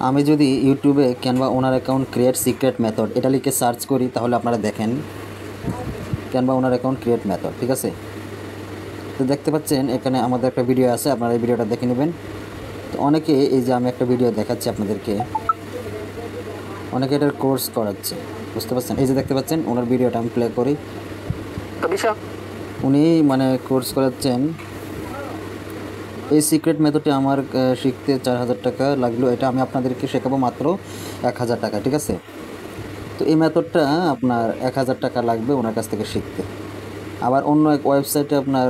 আমি যদি ইউটিউবে ক্যানভা ওনার অ্যাকাউন্ট ক্রিয়েট সিক্রেট মেথড এটা লিখে সার্চ করি, তাহলে আপনারা দেখেন ক্যানভা ওনার অ্যাকাউন্ট ক্রিয়েট মেথড, ঠিক আছে। তো দেখতে পাচ্ছেন এখানে আমাদের একটা ভিডিও আছে, আপনারা এই ভিডিওটা দেখে নেবেন। তো অনেকে এই যে আমি একটা ভিডিও দেখাচ্ছি আপনাদেরকে, অনেকে এটার কোর্স করাচ্ছে, বুঝতে পারছেন। এই যে দেখতে পাচ্ছেন ওনার ভিডিওটা আমি প্লে করি, উনি মানে কোর্স করাচ্ছেন। এই সিক্রেট মেথডটি আমার শিখতে 4000 টাকা লাগলো, এটা আমি আপনাদেরকে শেখাবো মাত্র 1000 টাকা, ঠিক আছে। তো এই মেথডটা আপনার 1000 টাকা লাগবে ওনার কাছ থেকে শিখতে। আবার অন্য এক ওয়েবসাইটে আপনার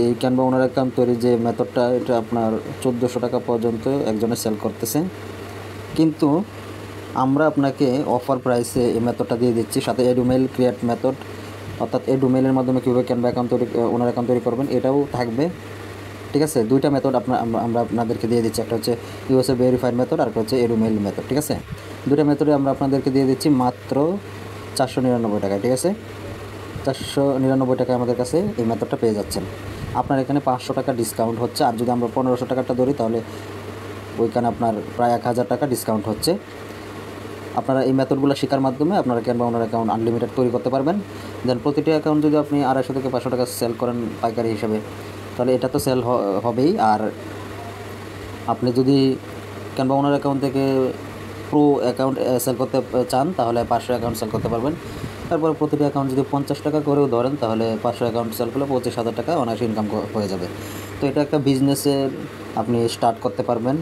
এই ক্যানভা ওনার অ্যাকাউন্ট তৈরি যে মেথডটা, এটা আপনার 1400 টাকা পর্যন্ত একজনে সেল করতেছে। কিন্তু আমরা আপনাকে অফার প্রাইসে এই মেথডটা দিয়ে দিচ্ছি, সাথে এডুমেল ক্রিয়েট মেথড, অর্থাৎ এডুমেলের মাধ্যমে কীভাবে ক্যানভা অ্যাকাউন্ট তৈরি ওনার অ্যাকাউন্ট তৈরি করবেন এটাও থাকবে, ঠিক আছে। দুইটা মেথড আমরা আপনাদেরকে দিয়ে দিচ্ছি, একটা হচ্ছে ইউএসএ ভেরিফাইড মেথড আর একটা হচ্ছে এডুমেল মেথড, ঠিক আছে। দুইটা মেথডে আমরা আপনাদেরকে দিয়ে দিচ্ছি মাত্র 499 টাকায়, ঠিক আছে। 499 টাকায় আমাদের কাছে এই মেথডটা পেয়ে যাচ্ছেন। আপনার এখানে 500 টাকা ডিসকাউন্ট হচ্ছে, আর যদি আমরা 1500 টাকাটা ধরি তাহলে ওইখানে আপনার প্রায় 1000 টাকা ডিসকাউন্ট হচ্ছে। আপনারা এই মেথডগুলো শেখার মাধ্যমে আপনারা ক্যানভা ওনার অ্যাকাউন্ট আনলিমিটেড তৈরি করতে পারবেন। দেন প্রতিটি অ্যাকাউন্ট যদি আপনি 250 থেকে 500 টাকা সেল করেন পাইকারি হিসাবে, তাহলে এটা তো সেল হবেই। আর আপনি যদি ক্যানভা ওনার অ্যাকাউন্ট থেকে প্রো অ্যাকাউন্ট সেল করতে চান তাহলে 500 অ্যাকাউন্ট সেল করতে পারবেন। তারপর প্রতিটি অ্যাকাউন্ট যদি 50 টাকা করেও ধরেন তাহলে 500 অ্যাকাউন্ট সেল করলে 25,000 টাকা অনায়াসে ইনকাম হয়ে যাবে। তো এটা একটা বিজনেসের আপনি স্টার্ট করতে পারবেন,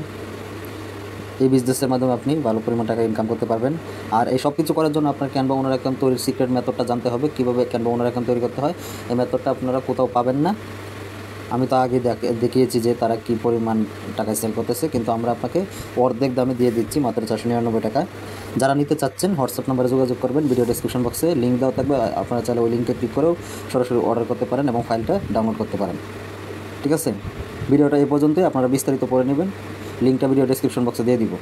এই বিজনেসের মাধ্যমে আপনি ভালো পরিমাণ টাকা ইনকাম করতে পারবেন। আর এই সব কিছু করার জন্য আপনার ক্যানভা ওনার অ্যাকাউন্ট তৈরির সিক্রেট মেথডটা জানতে হবে, কীভাবে ক্যানভা ওনার অ্যাকাউন্ট তৈরি করতে হয়। এই মেথডটা আপনারা কোথাও পাবেন না, আমি তো আগে দেখিয়েছি যে তারা কী পরিমাণ টাকায় সেল করতেছে, কিন্তু আমরা আপনাকে অর্ধেক দামে দিয়ে দিচ্ছি মাত্র 499 টাকা। যারা নিতে চাচ্ছেন হোয়াটসঅ্যাপ নাম্বারে যোগাযোগ করবেন, ভিডিও ডেসক্রিপশন বক্সে লিঙ্ক দেওয়া থাকবে, আপনারা চাইলে ওই লিঙ্কে ক্লিক করেও সরাসরি অর্ডার করতে পারেন এবং ফাইলটা ডাউনলোড করতে পারেন, ঠিক আছে। ভিডিওটা এই পর্যন্তই, আপনারা বিস্তারিত পড়ে নেবেন, লিঙ্কটা ভিডিও ডেসক্রিপশন বক্সে দিয়ে দিব।